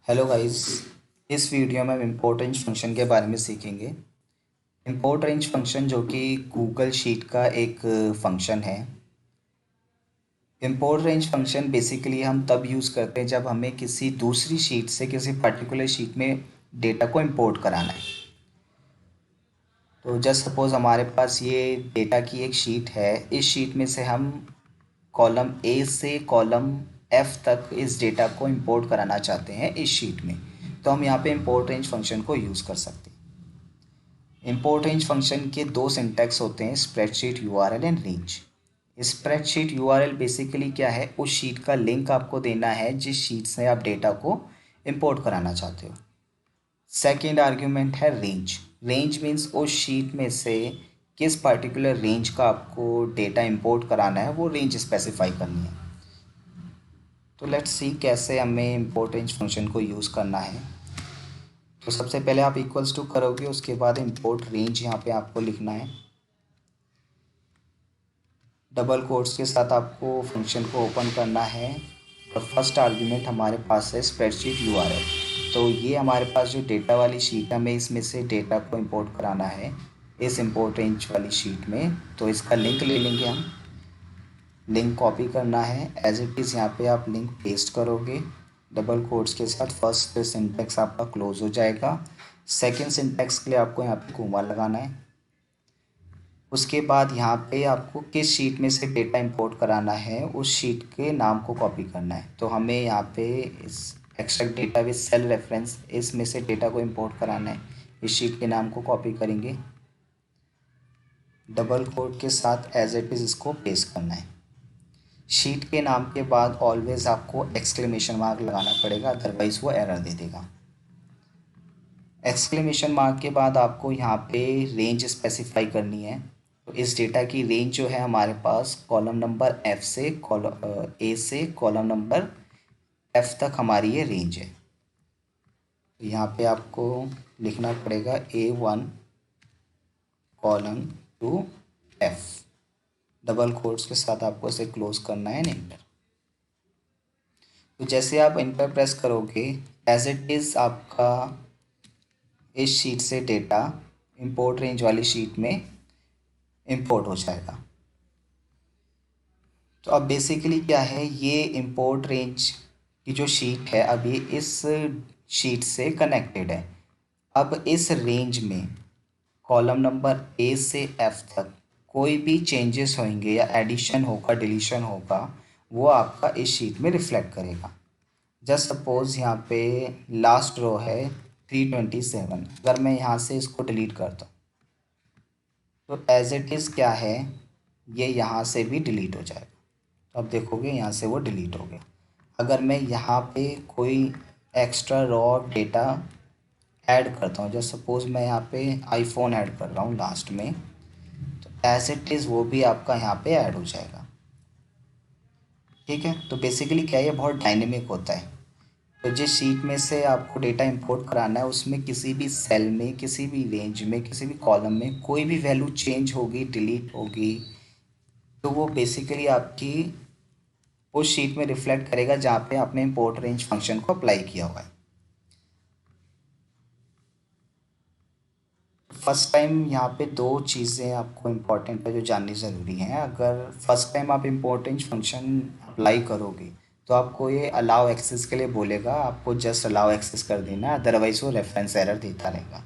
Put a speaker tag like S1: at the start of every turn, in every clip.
S1: Hello guys. इस video में हम इंपोर्ट रेंज फंक्शन के बारे में सीखेंगे। इंपोर्ट रेंज फंक्शन जो कि गूगल शीट का एक फंक्शन है। इंपोर्ट रेंज फंक्शन बेसिकली हम तब यूज़ करते हैं जब हमें किसी दूसरी शीट से किसी पर्टिकुलर शीट में डेटा को इंपोर्ट कराना है। तो जस्ट सपोज़ हमारे पास ये डेटा की एक शीट है। इस शीट में से हम कॉलम ए से कॉलम एफ तक इस डेटा को इंपोर्ट कराना चाहते हैं इस शीट में। तो हम यहाँ पे इंपोर्ट रेंज फंक्शन को यूज़ कर सकते हैं। इंपोर्ट रेंज फंक्शन के दो सिंटैक्स होते हैं, spreadsheet URL and range. Spreadsheet URL basically क्या है, उस शीट का लिंक आपको देना है जिस शीट से आप डेटा को इंपोर्ट कराना चाहते हो। सेकेंड आर्ग्यूमेंट है रेंज। रेंज मीन्स उस शीट में से किस पर्टिकुलर रेंज का आपको डेटा इंपोर्ट कराना है, वो रेंज स्पेसिफाई करनी है। तो लेट्स सी कैसे हमें इंपोर्ट रेंज फंक्शन को यूज़ करना है। तो सबसे पहले आप इक्वल्स टू करोगे, उसके बाद इंपोर्ट रेंज यहाँ पे आपको लिखना है। डबल कोट्स के साथ आपको फंक्शन को ओपन करना है और फर्स्ट आर्ग्यूमेंट हमारे पास है स्प्रेडशीट यूआरएल। तो ये हमारे पास जो डेटा वाली शीट है, हमें इसमें से डेटा को इंपोर्ट कराना है इस इंपोर्ट रेंज वाली शीट में। तो इसका लिंक ले लेंगे हम। लिंक कॉपी करना है, एज इट इज़ यहाँ पे आप लिंक पेस्ट करोगे डबल कोट्स के साथ। फर्स्ट सिंटैक्स आपका क्लोज हो जाएगा। सेकेंड सिंटैक्स के लिए आपको यहाँ पे कोमा लगाना है। उसके बाद यहाँ पे आपको किस शीट में से डेटा इंपोर्ट कराना है उस शीट के नाम को कॉपी करना है। तो हमें यहाँ पे इस extract data with cell reference इसमें से डेटा को इंपोर्ट कराना है। इस शीट के नाम को कॉपी करेंगे, डबल कोट के साथ एज इट इज़ इसको पेस्ट करना है। शीट के नाम के बाद ऑलवेज आपको एक्सक्लेमेशन मार्क लगाना पड़ेगा, अदरवाइज़ वो एरर दे देगा। एक्सक्लेमेशन मार्क के बाद आपको यहाँ पे रेंज स्पेसिफाई करनी है। तो इस डेटा की रेंज जो है हमारे पास कॉलम नंबर एफ से कॉलम ए से कॉलम नंबर एफ तक हमारी ये रेंज है। तो यहाँ पे आपको लिखना पड़ेगा A1 column to F. Double quotes के साथ आपको इसे क्लोज करना है एंटर। तो जैसे आप इंटर प्रेस करोगे, एज इट इज़ आपका इस शीट से डेटा इंपोर्ट रेंज वाली शीट में इंपोर्ट हो जाएगा। तो अब बेसिकली क्या है, ये इंपोर्ट रेंज की जो शीट है अभी इस शीट से कनेक्टेड है। अब इस रेंज में कॉलम नंबर ए से एफ तक कोई भी चेंजेस होंगे या एडिशन होगा डिलीशन होगा, वो आपका इस शीट में रिफ्लेक्ट करेगा। जस्ट सपोज यहाँ पे लास्ट रो है 327। अगर मैं यहाँ से इसको डिलीट करता हूँ तो एज इट इज़ क्या है, ये यहाँ से भी डिलीट हो जाएगा। तो अब देखोगे यहाँ से वो डिलीट हो गया। अगर मैं यहाँ पे कोई एक्स्ट्रा रॉ डेटा ऐड करता हूँ, जैसे सपोज़ मैं यहाँ पे आईफोन ऐड कर रहा हूँ लास्ट में, तो एज इट इज़ वो भी आपका यहाँ पे ऐड हो जाएगा। ठीक है। तो बेसिकली क्या है, ये बहुत डायनेमिक होता है। तो जिस शीट में से आपको डेटा इंपोर्ट कराना है उसमें किसी भी सेल में, किसी भी रेंज में, किसी भी कॉलम में कोई भी वैल्यू चेंज होगी, डिलीट होगी, तो वो बेसिकली आपकी उस शीट में रिफ्लेक्ट करेगा जहाँ पे आपने इंपोर्ट रेंज फंक्शन को अप्लाई किया हुआ है। फर्स्ट टाइम यहाँ पे दो चीज़ें आपको इम्पोर्टेंट है जो जाननी ज़रूरी हैं। अगर फर्स्ट टाइम आप इंपोर्ट रेंज फंक्शन अप्लाई करोगे तो आपको ये अलाउ एक्सेस के लिए बोलेगा, आपको जस्ट अलाउ एक्सेस कर देना है, अदरवाइज़ वो रेफरेंस एरर देता रहेगा।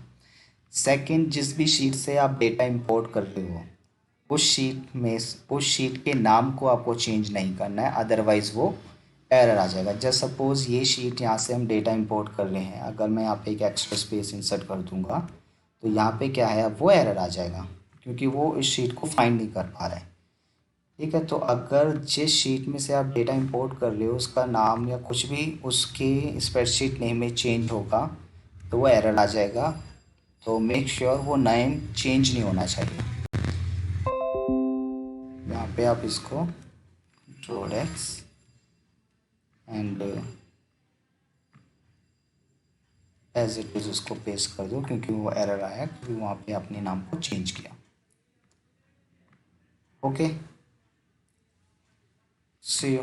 S1: सेकंड, जिस भी शीट से आप डेटा इंपोर्ट कर रहे हो उस शीट के नाम को आपको चेंज नहीं करना है, अदरवाइज़ वो एरर आ जाएगा। जस्ट सपोज़ ये शीट यहाँ से हम डेटा इंपोर्ट कर रहे हैं, अगर मैं यहाँ पे एक एक्स्ट्रा स्पेस इंसर्ट कर दूंगा तो यहाँ पे क्या है, अब वो एरर आ जाएगा क्योंकि वो इस शीट को फाइंड नहीं कर पा रहा है। ठीक है। तो अगर जिस शीट में से आप डेटा इंपोर्ट कर रहे हो उसका नाम या कुछ भी उसके स्प्रेडशीट नेम में चेंज होगा तो वो एरर आ जाएगा। तो मेक श्योर वो नेम चेंज नहीं होना चाहिए। यहाँ पे आप इसको products and as it is उसको पेस्ट कर दो क्योंकि वो एरर आया क्योंकि वहाँ पे अपने नाम को चेंज किया। Okay, see you.